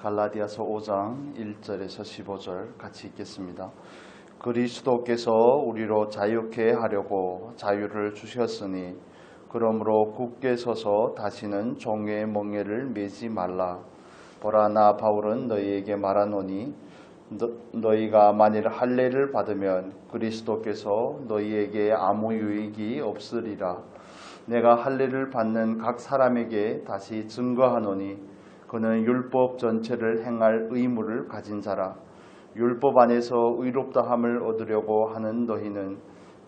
갈라디아서 5장 1절에서 15절 같이 읽겠습니다. 그리스도께서 우리로 자유케 하려고 자유를 주셨으니 그러므로 굳게 서서 다시는 종의 멍에를 매지 말라. 보라, 나 바울은 너희에게 말하노니 너희가 만일 할례를 받으면 그리스도께서 너희에게 아무 유익이 없으리라. 내가 할례를 받는 각 사람에게 다시 증거하노니 그는 율법 전체를 행할 의무를 가진 자라. 율법 안에서 의롭다함을 얻으려고 하는 너희는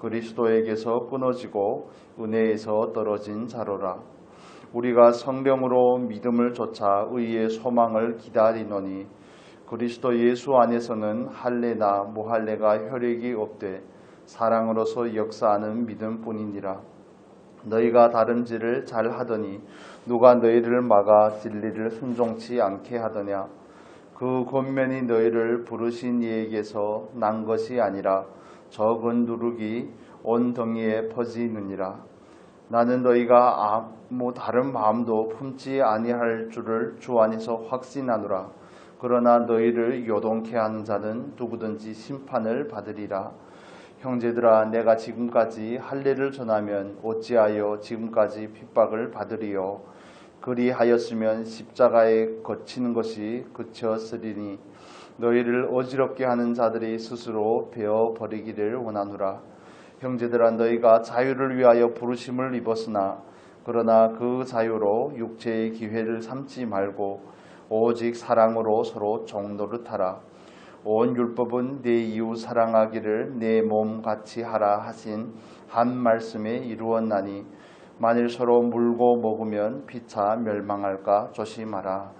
그리스도에게서 끊어지고 은혜에서 떨어진 자로라. 우리가 성령으로 믿음을 좇아 의의 소망을 기다리노니 그리스도 예수 안에서는 할례나 무할례가 효력이 없되 사랑으로서 역사하는 믿음뿐이니라. 너희가 다름질을 잘 하더니 누가 너희를 막아 진리를 순종치 않게 하더냐. 그 권면이 너희를 부르신 이에게서 난 것이 아니라 적은 누룩이 온 덩이에 퍼지느니라. 나는 너희가 아무 다른 마음도 품지 아니할 줄을 주 안에서 확신하노라. 그러나 너희를 요동케 하는 자는 누구든지 심판을 받으리라. 형제들아, 내가 지금까지 할례를 전하면 어찌하여 지금까지 핍박을 받으리요. 그리하였으면 십자가에 거치는 것이 그쳤으리니 너희를 어지럽게 하는 자들이 스스로 베어버리기를 원하노라. 형제들아, 너희가 자유를 위하여 부르심을 입었으나 그러나 그 자유로 육체의 기회를 삼지 말고 오직 사랑으로 서로 종노릇하라. 온 율법은 내 이웃 사랑하기를 내 몸 같이 하라 하신 한 말씀에 이루었나니 만일 서로 물고 먹으면 피차 멸망할까 조심하라.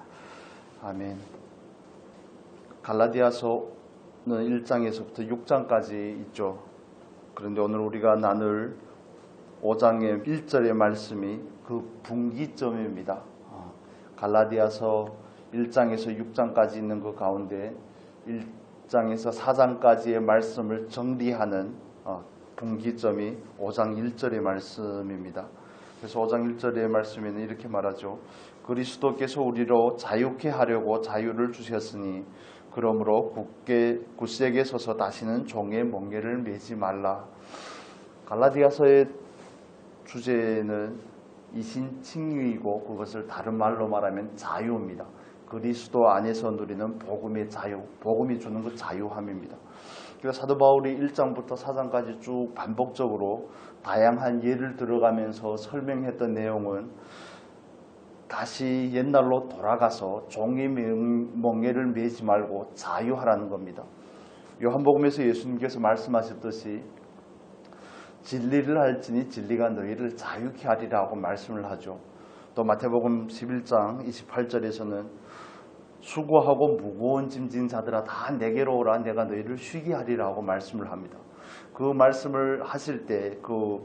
아멘. 갈라디아서는 1장에서부터 6장까지 있죠. 그런데 오늘 우리가 나눌 5장의 1절의 말씀이 그 분기점입니다. 갈라디아서 1장에서 6장까지 있는 그 가운데 1장에서 4장까지의 말씀을 정리하는 분기점이 5장 1절의 말씀입니다. 그래서 5장 1절의 말씀에는 이렇게 말하죠. 그리스도께서 우리로 자유케 하려고 자유를 주셨으니 그러므로 굳세게 서서 다시는 종의 멍에를 매지 말라. 갈라디아서의 주제는 이신칭의이고 그것을 다른 말로 말하면 자유입니다. 그리스도 안에서 누리는 복음의 자유, 복음이 주는 그 자유함입니다. 그래서 사도 바울이 1장부터 4장까지 쭉 반복적으로 다양한 예를 들어가면서 설명했던 내용은 다시 옛날로 돌아가서 종의 멍에를 매지 말고 자유하라는 겁니다. 요한복음에서 예수님께서 말씀하셨듯이 진리를 할지니 진리가 너희를 자유케 하리라고 말씀을 하죠. 또 마태복음 11장 28절에서는 수고하고 무거운 짐진 자들아 다 내게로 오라 내가 너희를 쉬게 하리라고 말씀을 합니다. 그 말씀을 하실 때 그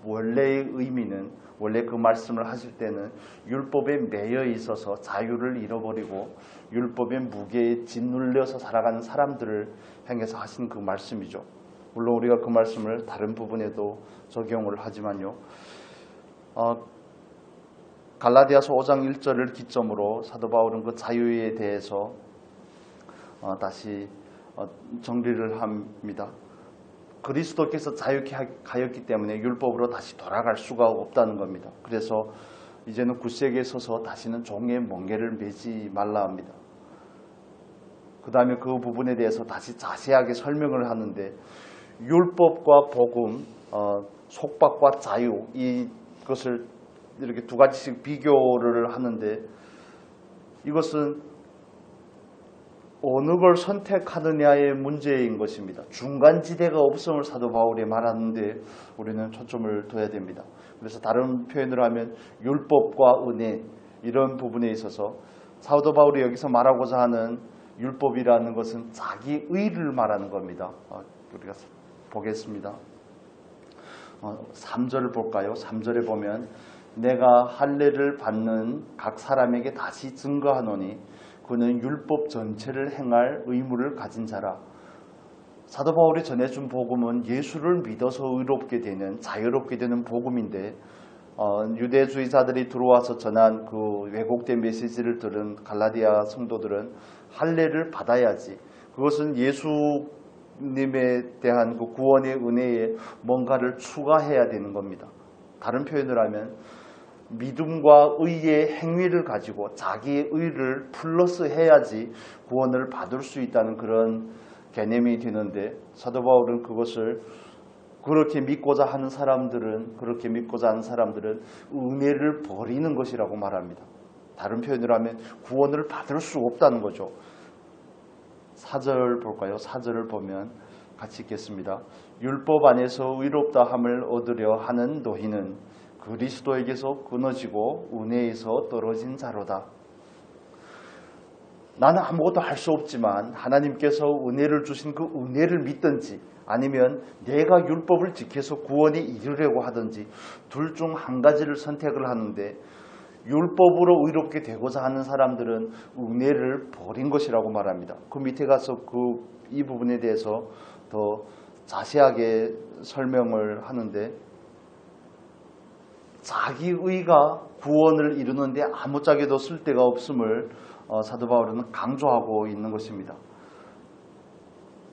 원래의 의미는 원래 그 말씀을 하실 때는 율법에 매여 있어서 자유를 잃어버리고 율법의 무게에 짓눌려서 살아가는 사람들을 향해서 하신 그 말씀이죠. 물론 우리가 그 말씀을 다른 부분에도 적용을 하지만요. 갈라디아서 5장 1절을 기점으로 사도 바울은 그 자유에 대해서 다시 정리를 합니다. 그리스도께서 자유케 하였기 때문에 율법으로 다시 돌아갈 수가 없다는 겁니다. 그래서 이제는 굳세게 서서 다시는 종의 멍에를 매지 말라 합니다. 그 다음에 그 부분에 대해서 다시 자세하게 설명을 하는데 율법과 복음, 속박과 자유 이것을 이렇게 두 가지씩 비교를 하는데 이것은 어느 걸 선택하느냐의 문제인 것입니다. 중간지대가 없음을 사도 바울이 말하는데 우리는 초점을 둬야 됩니다. 그래서 다른 표현을 하면 율법과 은혜 이런 부분에 있어서 사도 바울이 여기서 말하고자 하는 율법이라는 것은 자기 의를 말하는 겁니다. 우리가 보겠습니다. 3절을 볼까요? 3절에 보면 내가 할례를 받는 각 사람에게 다시 증거하노니 그는 율법 전체를 행할 의무를 가진 자라. 사도 바울이 전해준 복음은 예수를 믿어서 의롭게 되는 자유롭게 되는 복음인데 유대주의자들이 들어와서 전한 그 왜곡된 메시지를 들은 갈라디아 성도들은 할례를 받아야지. 그것은 예수님에 대한 그 구원의 은혜에 뭔가를 추가해야 되는 겁니다. 다른 표현을 하면 믿음과 의의 행위를 가지고 자기의 의를 플러스 해야지 구원을 받을 수 있다는 그런 개념이 되는데, 사도 바울은 그것을 그렇게 믿고자 하는 사람들은 은혜를 버리는 것이라고 말합니다. 다른 표현을 하면 구원을 받을 수 없다는 거죠. 4절 볼까요? 4절을 보면 같이 읽겠습니다. 율법 안에서 의롭다 함을 얻으려 하는 너희는 그리스도에게서 끊어지고 은혜에서 떨어진 자로다. 나는 아무것도 할 수 없지만 하나님께서 은혜를 주신 그 은혜를 믿든지 아니면 내가 율법을 지켜서 구원에 이르려고 하든지 둘 중 한 가지를 선택을 하는데, 율법으로 의롭게 되고자 하는 사람들은 은혜를 버린 것이라고 말합니다. 그 밑에 가서 이 부분에 대해서 더 자세하게 설명을 하는데, 자기 의가 구원을 이루는데 아무짝에도 쓸데가 없음을 사도 바울은 강조하고 있는 것입니다.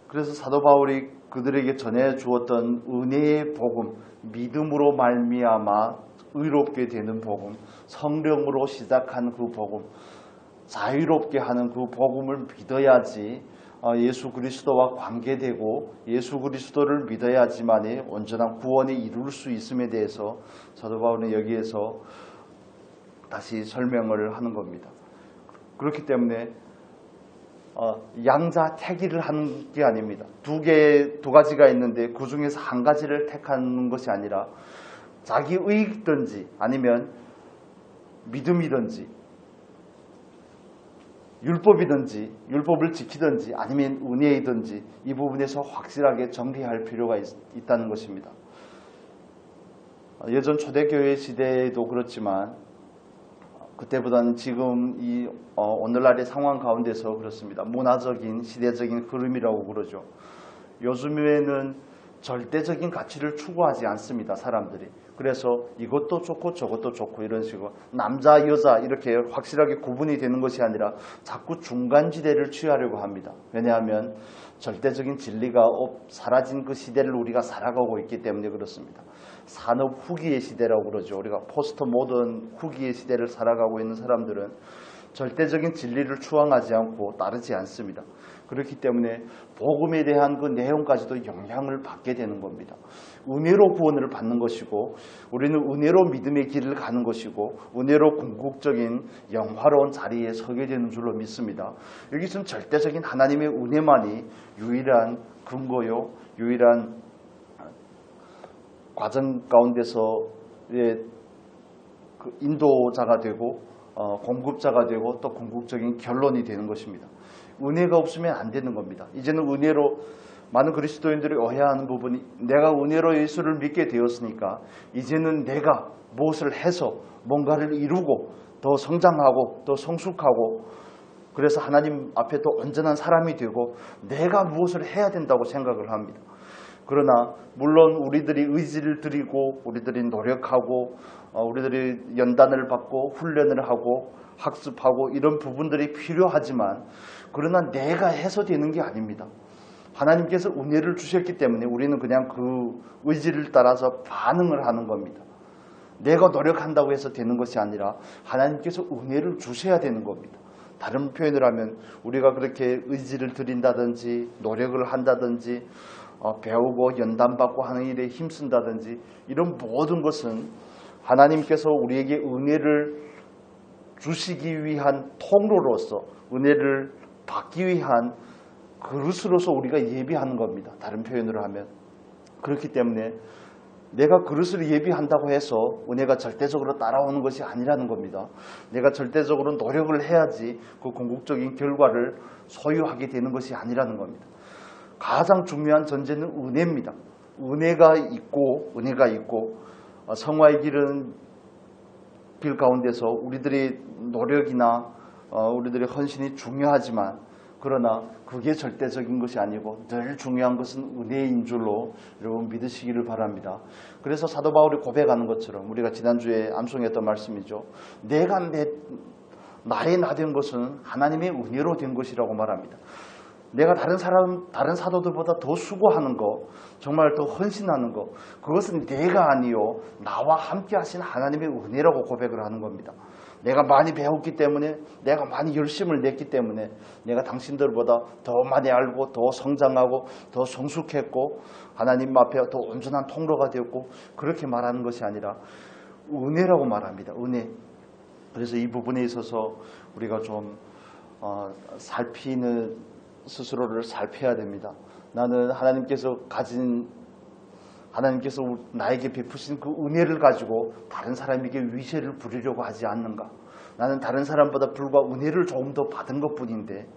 그래서 사도 바울이 그들에게 전해 주었던 은혜의 복음, 믿음으로 말미암아 의롭게 되는 복음, 성령으로 시작한 그 복음, 자유롭게 하는 그 복음을 믿어야지 예수 그리스도와 관계되고 예수 그리스도를 믿어야지만이 온전한 구원에 이룰 수 있음에 대해서 사도 바울은 여기에서 다시 설명을 하는 겁니다. 그렇기 때문에 양자택일을 하는 게 아닙니다. 두 가지가 있는데 그 중에서 한 가지를 택하는 것이 아니라 자기 의익든지 아니면 믿음이든지 율법이든지 율법을 지키든지 아니면 은혜이든지 이 부분에서 확실하게 정리할 필요가 있다는 것입니다. 예전 초대교회 시대에도 그렇지만 그때보다는 지금 이 오늘날의 상황 가운데서 그렇습니다. 문화적인 시대적인 흐름이라고 그러죠. 요즘에는 절대적인 가치를 추구하지 않습니다. 사람들이. 그래서 이것도 좋고 저것도 좋고 이런 식으로 남자 여자 이렇게 확실하게 구분이 되는 것이 아니라 자꾸 중간지대를 취하려고 합니다. 왜냐하면 절대적인 진리가 사라진 그 시대를 우리가 살아가고 있기 때문에 그렇습니다. 산업 후기의 시대라고 그러죠. 우리가 포스트 모던 후기의 시대를 살아가고 있는 사람들은 절대적인 진리를 추앙하지 않고 따르지 않습니다. 그렇기 때문에 복음에 대한 그 내용까지도 영향을 받게 되는 겁니다. 은혜로 구원을 받는 것이고 우리는 은혜로 믿음의 길을 가는 것이고 은혜로 궁극적인 영화로운 자리에 서게 되는 줄로 믿습니다. 여기서는 절대적인 하나님의 은혜만이 유일한 근거요, 유일한 과정 가운데서의 그 인도자가 되고 공급자가 되고 또 궁극적인 결론이 되는 것입니다. 은혜가 없으면 안 되는 겁니다. 이제는 은혜로 많은 그리스도인들이 오해하는 부분이 내가 은혜로 예수를 믿게 되었으니까 이제는 내가 무엇을 해서 뭔가를 이루고 더 성장하고 더 성숙하고 그래서 하나님 앞에 더 온전한 사람이 되고 내가 무엇을 해야 된다고 생각을 합니다. 그러나 물론 우리들이 의지를 들이고 우리들이 노력하고 우리들이 연단을 받고 훈련을 하고 학습하고 이런 부분들이 필요하지만 그러나 내가 해서 되는 게 아닙니다. 하나님께서 은혜를 주셨기 때문에 우리는 그냥 그 의지를 따라서 반응을 하는 겁니다. 내가 노력한다고 해서 되는 것이 아니라 하나님께서 은혜를 주셔야 되는 겁니다. 다른 표현을 하면 우리가 그렇게 의지를 들인다든지 노력을 한다든지 배우고 연단받고 하는 일에 힘쓴다든지 이런 모든 것은 하나님께서 우리에게 은혜를 주시기 위한 통로로서 은혜를 받기 위한 그릇으로서 우리가 예비하는 겁니다. 다른 표현으로 하면. 그렇기 때문에 내가 그릇을 예비한다고 해서 은혜가 절대적으로 따라오는 것이 아니라는 겁니다. 내가 절대적으로 노력을 해야지 그 궁극적인 결과를 소유하게 되는 것이 아니라는 겁니다. 가장 중요한 전제는 은혜입니다. 은혜가 있고 성화의 길은 길 가운데서 우리들의 노력이나 우리들의 헌신이 중요하지만 그러나 그게 절대적인 것이 아니고 늘 중요한 것은 은혜인 줄로 여러분 믿으시기를 바랍니다. 그래서 사도 바울이 고백하는 것처럼 우리가 지난주에 암송했던 말씀이죠. 내가 나의 나 된 것은 하나님의 은혜로 된 것이라고 말합니다. 내가 다른 사도들보다 더 수고하는 거, 정말 더 헌신하는 거, 그것은 내가 아니요 나와 함께 하신 하나님의 은혜라고 고백을 하는 겁니다. 내가 많이 배웠기 때문에, 내가 많이 열심을 냈기 때문에, 내가 당신들보다 더 많이 알고 더 성장하고 더 성숙했고 하나님 앞에 더 온전한 통로가 되었고, 그렇게 말하는 것이 아니라 은혜라고 말합니다. 은혜. 그래서 이 부분에 있어서 우리가 좀 스스로를 살펴야 됩니다. 나는 하나님께서 나에게 베푸신 그 은혜를 가지고 다른 사람에게 위세를 부리려고 하지 않는가. 나는 다른 사람보다 불과 은혜를 조금 더 받은 것뿐인데,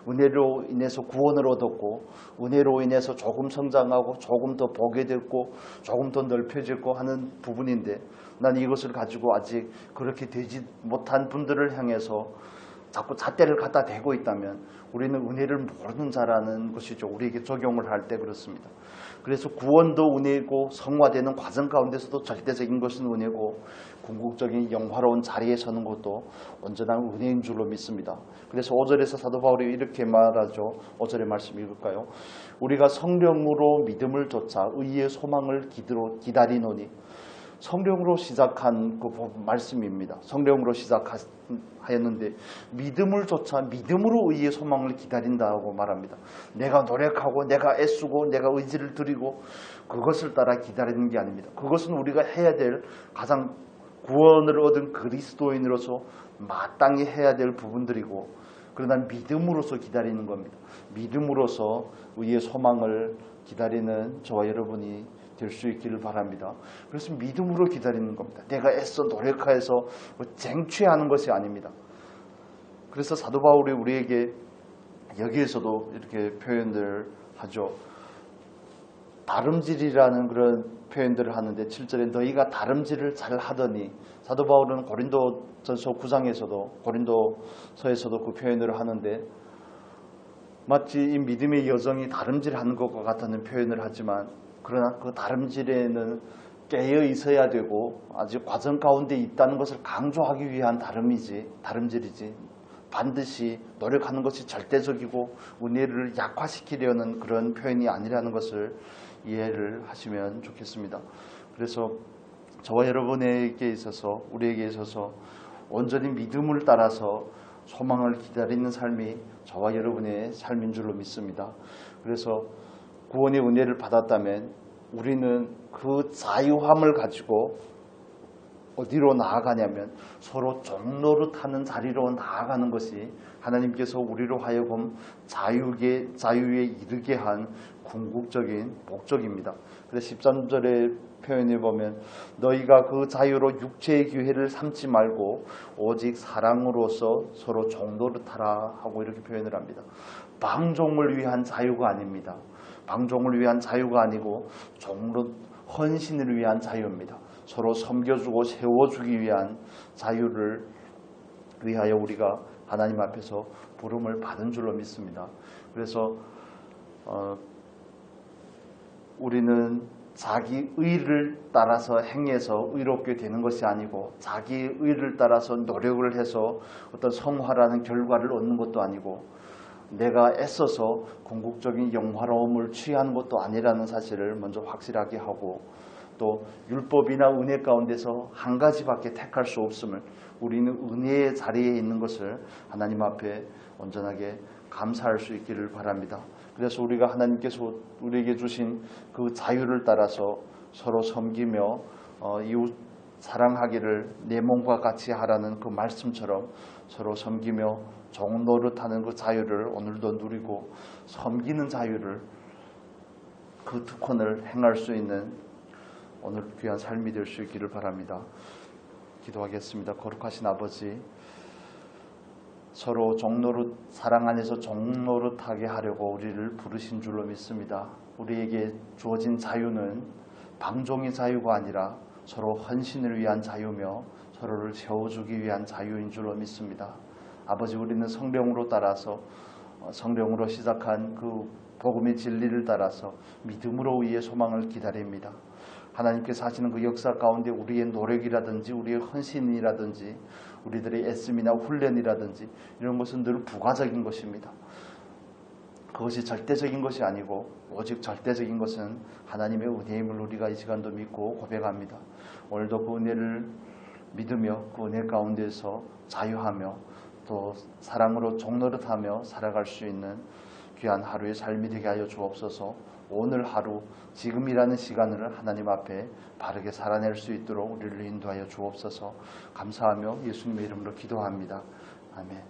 은혜로 인해서 구원을 얻었고, 은혜로 인해서 조금 성장하고 조금 더 보게 됐고 조금 더 넓혀졌고 하는 부분인데, 난 이것을 가지고 아직 그렇게 되지 못한 분들을 향해서 자꾸 잣대를 갖다 대고 있다면 우리는 은혜를 모르는 자라는 것이죠. 우리에게 적용을 할 때 그렇습니다. 그래서 구원도 은혜고 성화되는 과정 가운데서도 절대적인 것은 은혜고 궁극적인 영화로운 자리에 서는 것도 온전한 은혜인 줄로 믿습니다. 그래서 5절에서 사도 바울이 이렇게 말하죠. 5절의 말씀 읽을까요? 우리가 성령으로 믿음을 좇아 의의 소망을 기다리노니. 성령으로 시작한 그 말씀입니다. 성령으로 시작하였는데 믿음을 좇아 믿음으로 의의 소망을 기다린다고 말합니다. 내가 노력하고 내가 애쓰고 내가 의지를 들이고 그것을 따라 기다리는 게 아닙니다. 그것은 우리가 해야 될 가장 구원을 얻은 그리스도인으로서 마땅히 해야 될 부분들이고, 그러나 믿음으로서 기다리는 겁니다. 믿음으로서 의의 소망을 기다리는 저와 여러분이 될 수 있기를 바랍니다. 그래서 믿음으로 기다리는 겁니다. 내가 애써 노력해서 쟁취하는 것이 아닙니다. 그래서 사도 바울이 우리에게 여기에서도 이렇게 표현들 하죠. 다름질이라는 그런 표현들을 하는데 7절에 너희가 다름질을 잘 하더니, 사도 바울은 고린도전서 9장에서도 고린도서에서도 그 표현을 하는데, 마치 이 믿음의 여정이 다름질하는 것과 같다는 표현을 하지만, 그러나 그 다름질에는 깨어 있어야 되고 아직 과정 가운데 있다는 것을 강조하기 위한 다름질이지 반드시 노력하는 것이 절대적이고 은혜를 약화시키려는 그런 표현이 아니라는 것을 이해를 하시면 좋겠습니다. 그래서 저와 여러분에게 있어서, 우리에게 있어서 온전히 믿음을 따라서 소망을 기다리는 삶이 저와 여러분의 삶인 줄로 믿습니다. 그래서 구원의 은혜를 받았다면 우리는 그 자유함을 가지고 어디로 나아가냐면 서로 종노릇하는 자리로 나아가는 것이 하나님께서 우리로 하여금 자유에 이르게 한 궁극적인 목적입니다. 그래서 13절의 표현에 보면 너희가 그 자유로 육체의 기회를 삼지 말고 오직 사랑으로서 서로 종노릇하라 하고 이렇게 표현을 합니다. 방종을 위한 자유가 아닙니다. 방종을 위한 자유가 아니고 헌신을 위한 자유입니다. 서로 섬겨주고 세워주기 위한 자유를 위하여 우리가 하나님 앞에서 부름을 받은 줄로 믿습니다. 그래서 우리는 자기 의를 따라서 행해서 의롭게 되는 것이 아니고, 자기 의를 따라서 노력을 해서 어떤 성화라는 결과를 얻는 것도 아니고, 내가 애써서 궁극적인 영화로움을 취하는 것도 아니라는 사실을 먼저 확실하게 하고, 또 율법이나 은혜 가운데서 한 가지밖에 택할 수 없음을, 우리는 은혜의 자리에 있는 것을 하나님 앞에 온전하게 감사할 수 있기를 바랍니다. 그래서 우리가 하나님께서 우리에게 주신 그 자유를 따라서 서로 섬기며 이웃 사랑하기를 내 몸과 같이 하라는 그 말씀처럼 서로 섬기며 종노릇하는 그 자유를 오늘도 누리고, 섬기는 자유를, 그 특권을 행할 수 있는 오늘 귀한 삶이 될 수 있기를 바랍니다. 기도하겠습니다. 거룩하신 아버지, 서로 사랑 안에서 종노릇하게 하려고 우리를 부르신 줄로 믿습니다. 우리에게 주어진 자유는 방종의 자유가 아니라 서로 헌신을 위한 자유며 서로를 세워주기 위한 자유인 줄로 믿습니다. 아버지, 우리는 성령으로 따라서 성령으로 시작한 그 복음의 진리를 따라서 믿음으로 우리의 소망을 기다립니다. 하나님께서 하시는 그 역사 가운데 우리의 노력이라든지 우리의 헌신이라든지 우리들의 애씀이나 훈련이라든지 이런 것은 늘 부가적인 것입니다. 그것이 절대적인 것이 아니고 오직 절대적인 것은 하나님의 은혜임을 우리가 이 시간도 믿고 고백합니다. 오늘도 그 은혜를 믿으며 그 은혜 가운데서 자유하며 또 사랑으로 종노릇하며 살아갈 수 있는 귀한 하루의 삶이 되게 하여 주옵소서. 오늘 하루 지금이라는 시간을 하나님 앞에 바르게 살아낼 수 있도록 우리를 인도하여 주옵소서. 감사하며 예수님의 이름으로 기도합니다. 아멘.